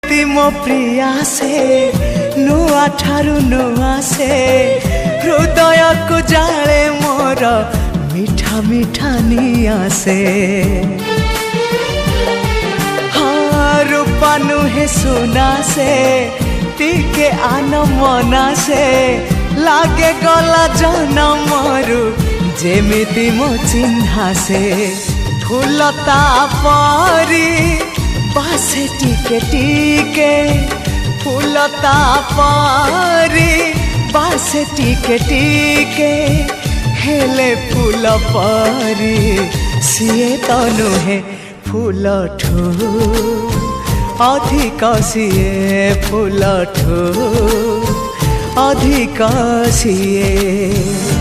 जेमिति मो प्रिया से नुआ ठारू नुआ से हृदय को जाले मोर मीठा मीठा निया से हाँ रूपा नुहे सुना से टिके आन मना से लागे गला जनमरु जेमिति मो चिन्हा से फूलता परी बासे टिके टिके फूलता परी बासे टिके टिके हेले फूल परी सीए तो नुहे फूल ठू अधिक सीए फूल ठू अधिक सीए।